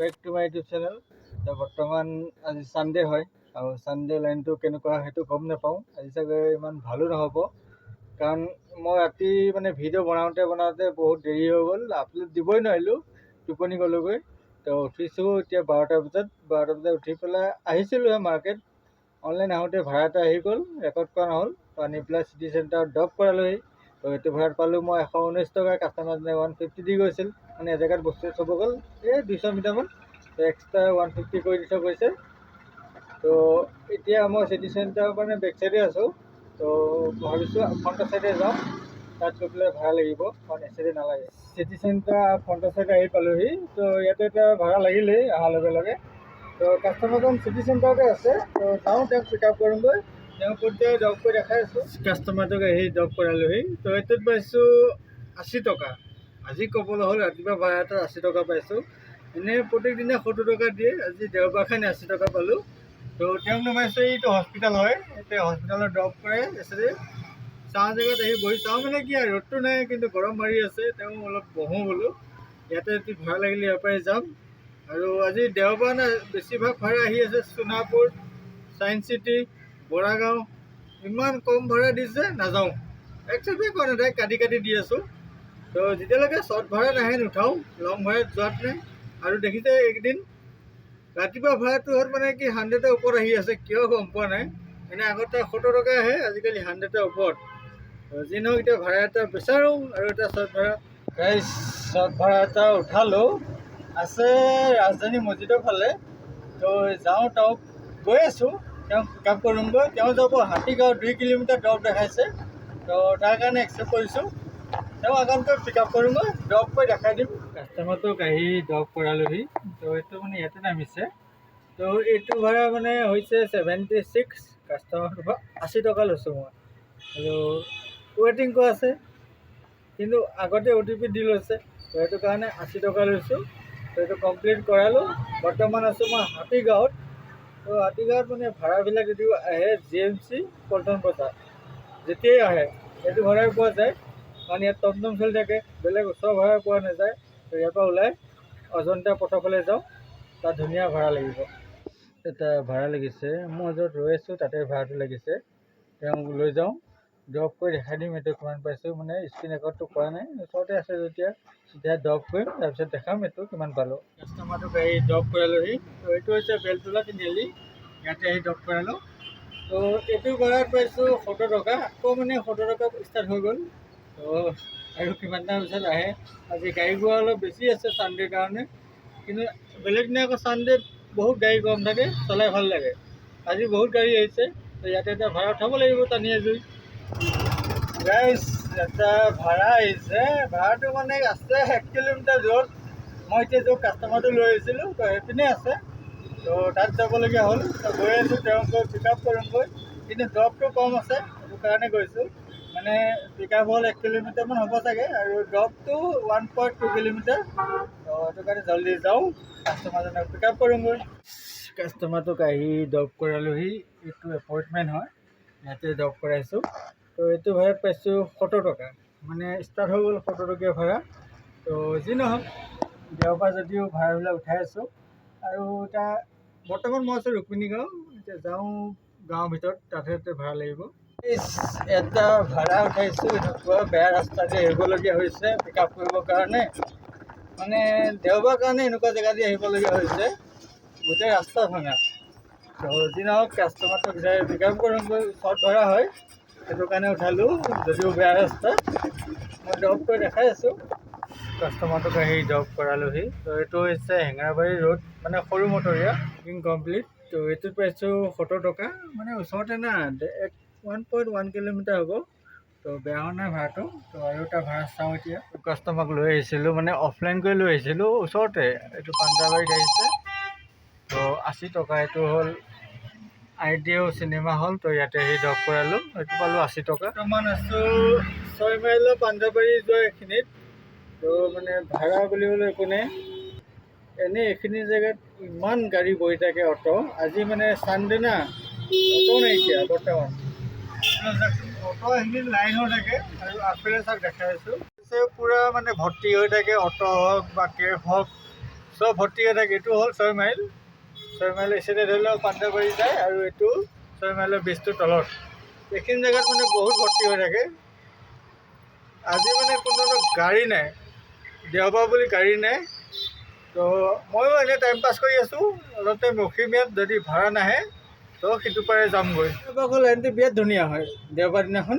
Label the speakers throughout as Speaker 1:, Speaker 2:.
Speaker 1: Back to my YouTube channel. তো বৰ্তমান আজি ছানডে হয় আৰু ছানডে লাইনটো কেনেকুৱা সেইটো গম নাপাওঁ। আজি চাগে ইমান ভালো নহ'ব, কাৰণ মই ৰাতি মানে ভিডিঅ' বনাওঁতে বহুত দেৰি হৈ গ'ল, আপলোড দিবই নোৱাৰিলোঁ, টোপনি গ'লোগৈ। তো উঠিছোঁ এতিয়া 12টা বজাত উঠি পেলাই আহিছিলোঁহে মাৰ্কেট। অনলাইন আহোঁতে ভাড়া এটা আহি গ'ল, ৰেকৰ্ড কৰা নহ'ল। তো আনি পেলাই চিটি চেণ্টাৰত ড্ৰপ কৰালোহি। তো এইটো ভাড়াত পালোঁ মই 119 টকা। কাষ্টমাৰজনে 150 দি গৈছিল, মানে এজেগাত বস্তু থ'ব গ'ল এই 200 মিটাৰমান, তো এক্সট্ৰা 150 কৰি দি থৈ গৈছে। তো এতিয়া মই চিটি চেণ্টাৰৰ মানে বেক চাইডে আছোঁ। তো ভাবিছোঁ ফ্ৰণ্টৰ চাইডে যাওঁ, তাত গৈ পেলাই ভাড়া লাগিব, কাৰণ এই চাইডে নালাগে। চিটি চেণ্টাৰ ফ্ৰণ্টৰ চাইডে আহি পালোহি। তো ইয়াতে এতিয়া ভাড়া লাগিলেই অহাৰ লগে লগে। তো কাষ্টমাৰজন চিটি চেণ্টাৰতে আছে, তো যাওঁ তেওঁক পিক আপ কৰোঁগৈ। তেওঁ ক'ত ড্ৰপ কৰি দেখাই আছোঁ। কাষ্টমাৰটোক আহি ড্ৰপ কৰালোহি। তো এইটোত পাইছোঁ 80 টকা। আজি ক'বলৈ হ'ল ৰাতিপুৱা ভাড়া এটাত 80 টকা পাইছোঁ। এনেই প্ৰত্যেক দিনে 70 টকা দিয়ে, আজি দেওবাৰ কাৰণে 80 টকা পালোঁ। তো তেওঁক নমাইছোঁ, এইটো হস্পিটেল হয়, এতিয়া হস্পিটেলত ড্ৰপ কৰে এচেৰি চাহ জেগাত আহি বহি চাওঁ, মানে কি আৰু ৰ'দটো নাই কিন্তু গৰম মাৰি আছে, তেওঁ অলপ বহোঁ বোলো। ইয়াতে যদি ভাড়া লাগিলে ইয়াৰ পৰাই যাম। আৰু আজি দেওবাৰ নাই, বেছিভাগ ভাড়া আহি আছে সোণাপুৰ, ছায়েন্স চিটি, বৰাগাঁও। ইমান কম ভাড়া দিছে, নাযাওঁ। একচেপ্টেই কৰা নাই, কাটি দি আছোঁ। তো যেতিয়ালৈকে শ্বৰ্ট ভাড়া নাহে নুঠাওঁ, লং ভাড়াত যোৱাত নাই। আৰু দেখিছে এইকেইদিন ৰাতিপুৱা ভাড়াটো হ'ল মানে কি 100ৰ ওপৰত আহি আছে, কিয় গম পোৱা নাই। এনেই আগতে 70 টকা আহে, আজিকালি 100ৰ ওপৰত। যি নহওক এতিয়া ভাড়া এটা বিচাৰোঁ, আৰু এটা শ্বৰ্ট ভাড়া। গাইজ শ্বৰ্ট ভাড়া এটা উঠালোঁ, আছে ৰাজধানী মছজিদৰ ফালে। তো যাওঁ, তেওঁক গৈ আছোঁ, তেওঁক পিক আপ কৰোঁগৈ। তেওঁ যাব হাতীগাঁও, 2 কিলোমিটাৰ ড্ৰপ দেখাইছে। তো তাৰ কাৰণে একচেপ্ট কৰিছোঁ। তেওঁ আগতকৈ পিক আপ কৰোঁগৈ, ড্ৰপ কৰি দেখাই দিম। কাষ্টমাৰটোক আহি ড্ৰপ কৰালোহি। তো এইটো মানে ইয়াতে নামিছে। তো এইটো ভাড়া মানে হৈছে 76। কাষ্টমাৰটোৰ পৰা 80 টকা লৈছোঁ মই। আৰু ৱেটিং কৈ আছে, কিন্তু আগতে OTP দি লৈছে, তো সেইটো কাৰণে 80 টকা লৈছোঁ। তো এইটো কমপ্লিট কৰালোঁ। বৰ্তমান আছোঁ মই হাতীগাঁৱত। তো হাতীগাঁৱত মানে ভাড়াবিলাক যদিও আহে GMC পল্টন বজাৰ, যেতিয়াই আহে সেইটো ভাড়াই পোৱা যায়, কাৰণ ইয়াত টমটম চলি থাকে, বেলেগ ওচৰৰ ভাড়া পোৱা নাযায়। তো ইয়াৰ পৰা ওলাই অজন্তা পথৰফালে যাওঁ, তাত ধুনীয়া ভাড়া লাগিব। এটা ভাড়া লাগিছে, মই য'ত ৰৈ আছোঁ তাতে ভাড়াটো লাগিছে। তেওঁক লৈ যাওঁ, ড্ৰপ কৰি দেখাই দিম এইটো কিমান পাইছোঁ। মানে স্ক্ৰীন ৰেকৰ্ডটো কৰা নাই, ওচৰতে আছে যেতিয়া এতিয়া ড্ৰপ কৰিম, তাৰপিছত দেখাম এইটো কিমান পালোঁ। কাষ্টমাৰটোক আহি ড্ৰপ কৰালোহি। তো এইটো হৈছে বেলতলা তিনিআলি, ইয়াতে আহি ড্ৰপ কৰালোঁ। তো এইটো ভাড়াত পাইছোঁ 70 টকা। আকৌ মানে 70 টকা ষ্টাৰ্ট হৈ গ'ল। তো আৰু কিমান টাইম পিছত আহে। আজি গাড়ী ঘোঁৰা অলপ বেছি আছে ছানডেৰ কাৰণে, কিন্তু বেলেগ দিনা আকৌ ছানডেত বহুত গাড়ী কম থাকে, চলাই ভাল লাগে। আজি বহুত গাড়ী আহিছে, তো ইয়াতে এতিয়া ভাড়া উঠাব লাগিব টানি আজুৰি। গাইজ এটা ভাড়া আহিছে, ভাড়াটো মানে আছে 1 কিলোমিটাৰ দূৰত। মই এতিয়া য'ত কাষ্টমাৰটো লৈ আহিছিলোঁ, তো সেইপিনে আছে। তো তাত যাবলগীয়া হ'ল, তো গৈ আছোঁ, তেওঁক গৈ পিক আপ কৰোঁগৈ। কিন্তু ড্ৰপটো কম আছে, সেইটো কাৰণে গৈছোঁ। মানে পিক আপ হ'ল 1 কিলোমিটাৰমান হ'ব চাগে, আৰু ড্ৰপটো 1.2 কিলোমিটাৰ। তো সেইটো কাৰণে জল্দি যাওঁ, কাষ্টমাৰজনক পিক আপ কৰোঁগৈ। কাষ্টমাৰটোক আহি ড্ৰপ কৰালোহি। এইটো এপইণ্টমেণ্ট হয়, ইয়াতে ড্ৰপ কৰাইছোঁ। তো এইটো ভাড়াত পাইছোঁ 70 টকা, মানে ষ্টাৰ্ট হৈ গ'ল 70 টকীয়া ভাড়া। তো যি নহওক, দেওবাৰ যদিও ভাড়াবিলাক উঠাই আছোঁ। আৰু এতিয়া বৰ্তমান মই আছোঁ ৰুক্মিণী গাঁও, এতিয়া যাওঁ গাঁৱৰ ভিতৰত, তাতে ভাড়া লাগিব। এটা ভাড়া উঠাইছোঁ, এনেকুৱা বেয়া ৰাস্তাতে আহিবলগীয়া হৈছে পিক আপ কৰিবৰ কাৰণে। মানে দেওবাৰ কাৰণে এনেকুৱা জেগা দি আহিবলগীয়া হৈছে, গোটেই ৰাস্তা ভঙা। তো যি নহওক, কাষ্টমাৰটোক যাই পিক আপ কৰোঁগৈ, শ্বৰ্ট ভাড়া হয়, সেইটো কাৰণে উঠালোঁ, যদিও বেয়া ৰাস্তা। মই ড্ৰপ কৰি দেখাই আছোঁ, কাষ্টমাৰটোক আহি ড্ৰপ কৰালোহি। তো এইটো হৈছে হেঙেৰাবাৰী ৰোড, মানে সৰু মটৰীয়া, ইনকমপ্লিট। তো এইটোত পাইছোঁ 70 টকা, মানে ওচৰতে না, 1.1 কিলোমিটাৰ হ'ব। তো বেয়া হোৱা নাই ভাড়াটো। তো আৰু এটা ভাড়া চাওঁ এতিয়া। কাষ্টমাৰক লৈ আহিছিলোঁ, মানে অফলাইন কৰি লৈ আহিছিলোঁ, ওচৰতে। এইটো পাঞ্জাবাৰীত আহিছে। তো 80 টকা। এইটো হ'ল IDO চিনেমা হল, তো ইয়াতে আহি ড্ৰপ কৰালোঁ, এইটো পালোঁ 80 টকা। বৰ্তমান আছোঁ 6 মাইলৰ পাঞ্জাবাৰী যোৱা এইখিনিত। তো মানে ভাড়া বুলিবলৈ একো নাই, এনেই এইখিনি জেগাত ইমান গাড়ী বহি থাকে, অটো। আজি মানে ছানডে না, অটো নাইকিয়া বৰ্তমান। অটো এইখিনিত লাইন হৈ থাকে, আৰু আগফালে চাওক দেখাই আছোঁ, পূৰা মানে ভৰ্তি হৈ থাকে, অটো হওক বা কেব হওক, চব ভৰ্তি হৈ থাকে। এইটো হ'ল 6 মাইল। 6 মাইল এচিডে ধৰি লওক পাঞ্জাবাৰী যায়, আৰু এইটো 6 মাইলৰ ব্ৰিজটোৰ তলত। এইখিনি জেগাত মানে বহুত ভৰ্তি হৈ থাকে। আজি মানে কোনো গাড়ী নাই, দেওবাৰ বুলি গাড়ী নাই। তো ময়ো এনেই টাইম পাছ কৰি আছোঁ, অলপ টাইম ৰখিম ইয়াত। যদি ভাড়া নাহে তো সিটো পাৰে যামগৈ। দেওবাৰ লাইনটো বিৰাট ধুনীয়া হয় দেওবাৰ দিনাখন।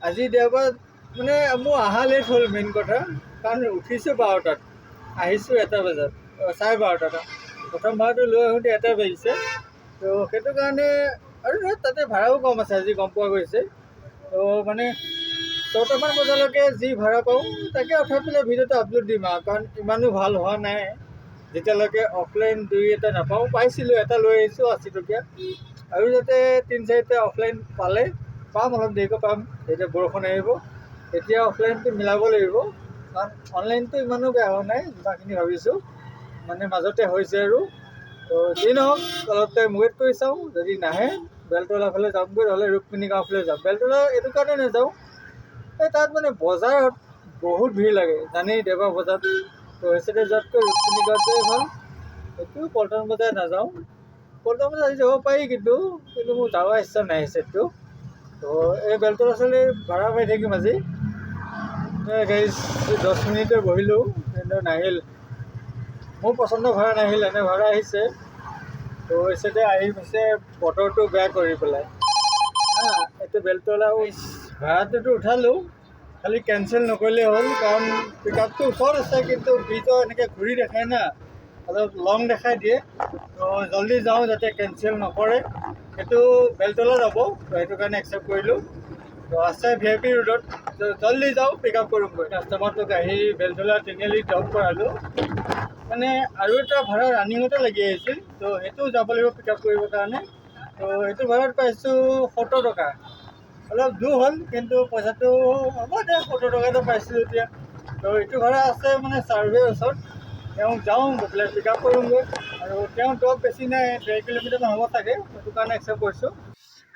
Speaker 1: আজি দেওবাৰ মানে মোৰ অহা লেট হ'ল মেইন কথা, কাৰণ উঠিছোঁ 12টাত, আহিছোঁ 1টা বজাত, 12:30। প্ৰথম ভাড়াটো লৈ আহোঁতে 1টা বাজিছে। তো সেইটো কাৰণে, আৰু তাতে ভাড়াও কম আছে আজি গম পোৱা গৈছে। তো মানে 6টামান বজালৈকে যি ভাড়া পাওঁ তাকে উঠাই পেলাই ভিডিঅ'টো আপলোড দিম আৰু, কাৰণ ইমানো ভাল হোৱা নাই যেতিয়ালৈকে অফলাইন 2-এটা নাপাওঁ। পাইছিলোঁ, এটা লৈ আহিছোঁ 80 টকীয়া, আৰু যাতে 3-4টা অফলাইন পাম, অলপ দেৰিকৈ পাম। যেতিয়া বৰষুণ আহিব তেতিয়া অফলাইনটো মিলাব লাগিব, কাৰণ অনলাইনটো ইমানো বেয়া হোৱা নাই যিমানখিনি ভাবিছোঁ, মানে মাজতে হৈছে আৰু। তো যি নহওক অলপ টাইম ৱেইট কৰি চাওঁ, যদি নাহে বেলতলা ফালে যামগৈ, নহ'লে ৰুক্মিণী গাঁও ফালে যাম। বেলতলা এইটো কাৰণে নাযাওঁ, এই তাত মানে বজাৰত বহুত ভিৰ লাগে জানেই, দেওবাৰ বজাৰত। তো সেইচতে যোৱাতকৈ ৰুক্মিণী গাঁৱত যোৱাই ভাল। এইটো পল্টন বজাৰ নাযাওঁ, পল্টন বজাৰ আজি যাব পাৰি, কিন্তু মোৰ যাব ইচ্ছা নাই সেইচেটটো। তো এই বেলতলা চালে ভাড়া পাই থাকিম আজি। গাড়ী 10 মিনিটে বহিলোঁ, কিন্তু নাহিল, মোৰ পচন্দৰ ভাড়া নাহিল, এনে ভাড়া আহিছে। তো এইচতে আহি পিছে বতৰটো বেয়া কৰি পেলাই এইটো বেলতলা ভাড়াটোতো উঠালোঁ, খালি কেঞ্চেল নকৰিলেই হ'ল, কাৰণ পিক আপটো ওচৰত আছে, কিন্তু ব্ৰিজৰ এনেকৈ ঘূৰি দেখায় না, অলপ লং দেখাই দিয়ে। তো জল্দি যাওঁ যাতে কেঞ্চেল নকৰে। সেইটো বেলতলা যাব, তো সেইটো কাৰণে একচেপ্ট কৰিলোঁ। তো আছে VIP ৰোডত, জল্দি যাওঁ পিক আপ কৰোঁগৈ। কাষ্টমাৰটোক আহি বেলতলা তিনিআলি ড্ৰপ কৰালোঁ, মানে আৰু এটা ভাড়া ৰানিঙতে লাগি আহিছিল। তো সেইটো যাব লাগিব পিক আপ কৰিবৰ কাৰণে। তো এইটো ভাড়াত পাইছোঁ 70 টকা, অলপ দূৰ হ'ল, কিন্তু পইচাটো হ'ব দে, 70 টকাটো পাইছিলোঁ এতিয়া। তো এইটো ভাড়া আছে মানে ছাৰ্ভে ওচৰত, তেওঁ যাওঁ গৈ পেলাই পিক আপ কৰোঁগৈ, আৰু তেওঁ ড্ৰপ বেছি নাই, 1.5 কিলোমিটাৰমান হ'ব চাগে, সেইটো কাৰণে একচেপ্ট কৰিছোঁ।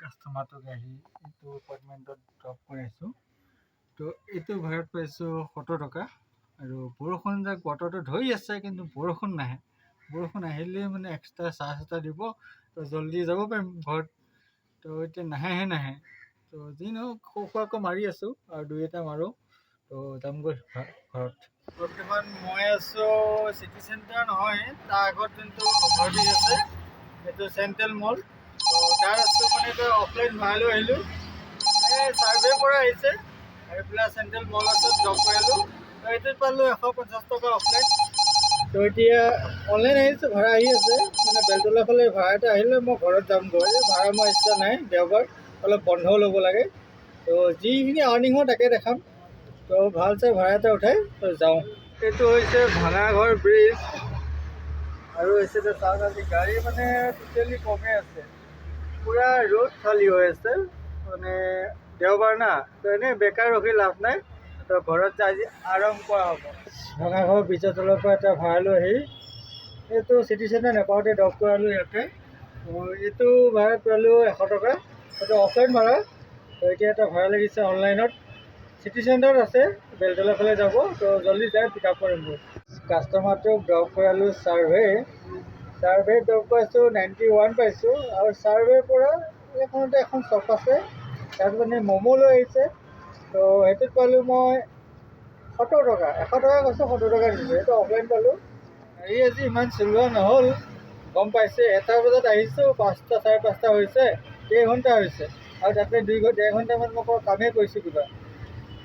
Speaker 1: কাষ্টমাৰটোক আহি এইটো এপইণ্টমেণ্টত ড্ৰপ কৰাইছোঁ। তো এইটো ভাড়াত পাইছোঁ 70 টকা, আৰু বৰষুণ যাক বতৰটো ধৰি আছে, কিন্তু বৰষুণ নাহে। বৰষুণ আহিলেই মানে এক্সট্ৰা চাৰ্জ এটা দিব, তো জল্দি যাব পাৰিম ঘৰত। তো এতিয়া নাহে। তো যি নহওক খোৱাকৈ মাৰি আছোঁ, আৰু 2-এটা মাৰোঁ, তো যামগৈ ঘৰত। বৰ্তমান মই আছোঁ চিটি চেণ্টাৰ নহয়, তাৰ আগত যোনটো অভাৰব্ৰিজ আছে সেইটো চেণ্ট্ৰেল মল। তো তাৰ আছোঁ, মানে এটা অফলাইন ভাড়ালৈ আহিলোঁ। এই ছাৰ্ভেৰ পৰা আহিছে, আৰু পেলাই চেণ্ট্ৰেল মল আছে, ড্ৰপ কৰালোঁ। তো এইটোত পালোঁ 150 টকা অফলাইন। তো এতিয়া অনলাইন আহিছোঁ, ভাড়া আহি আছে, মানে বেলতলা ফালে ভাড়া এটা আহিলে মই ঘৰত যামগৈ। ভাড়া মোৰ ইচ্ছা নাই, দেওবাৰ অলপ বন্ধও ল'ব লাগে। তো যিখিনি আৰ্নিং হয় তাকে দেখাম। তো ভাল চাই ভাড়া এটা উঠাই তো যাওঁ। এইটো হৈছে ভাঙাঘৰ ব্ৰিজ, আৰু হৈছে যে চাওক আজি গাড়ী মানে টোটেলি কমেই আছে, পূৰা ৰোড খালী হৈ আছে, মানে দেওবাৰ না। তো এনেই বেকাৰ ৰখি লাভ নাই, তো ঘৰত যাই আজি আৰাম কৰা হ'ব। ভাঙাঘৰ ব্ৰিজৰ তলৰ পৰা এটা ভাড়া লৈ আহি এইটো চিটি চেণ্টাৰ নেপাওঁতে ড্ৰপ কৰালোঁ ইয়াতে। এইটো ভাড়াত পালোঁ 100 টকা, এইটো অফলাইন ভাড়া। তো এতিয়া এটা ভাড়া লাগিছে অনলাইনত, চিটি চেণ্টাৰত আছে, বেলতলা ফালে যাব। তো জল্দি যাই পিক আপ কৰিমগৈ। কাষ্টমাৰটোক ড্ৰপ কৰালোঁ ছাৰ্ভে ড্ৰপ পাইছোঁ 91 পাইছোঁ, আৰু ছাৰ্ভেৰ পৰা এইখনতে এখন শ্বপ আছে, তাত মানে ম'ম' লৈ আহিছে। তো সেইটোত পালোঁ মই 70 টকা, 100 টকা কৈছোঁ, 70 টকা দিছোঁ। সেইটো অফলাইন পালোঁ। গাড়ী আজি ইমান চলোৱা নহ'ল, গম পাইছে। 1টা বজাত আহিছোঁ, 5টা 5:30 হৈছে, কেইঘণ্টা হৈছে, আৰু তাতে 1.5 ঘণ্টামান মই কামেই কৰিছোঁ কিবা।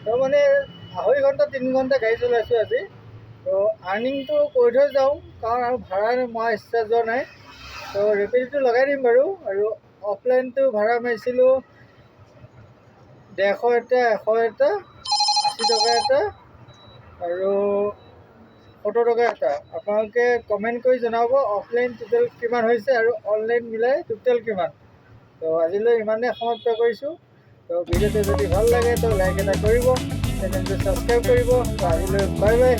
Speaker 1: তো মানে 2.5 ঘণ্টা 3 ঘণ্টা গাড়ী চলাইছোঁ আজি। তো আৰ্নিংটো কৰি থৈ যাওঁ, কাৰণ আৰু ভাড়া মৰা ইচ্ছা যোৱা নাই। তো ৰেপিডটো লগাই দিম বাৰু। আৰু অফলাইনটো ভাড়া মাৰিছিলোঁ 150 এটা, 100 এটা, 80 টকা এটা, আৰু 70 টকা এটা। আপোনালোকে কমেণ্ট কৰি জনাব অফলাইন টোটেল কিমান হৈছে, আৰু অনলাইন মিলাই টোটেল কিমান। তো আজিলৈ ইমানেই সমাপ্ত কৰিছোঁ। তো ভিডিঅ'টো যদি ভাল লাগে তো লাইক এটা কৰিব, চেনেলটো ছাবস্ক্ৰাইব কৰিব। তো আজিলৈ বাই বাই।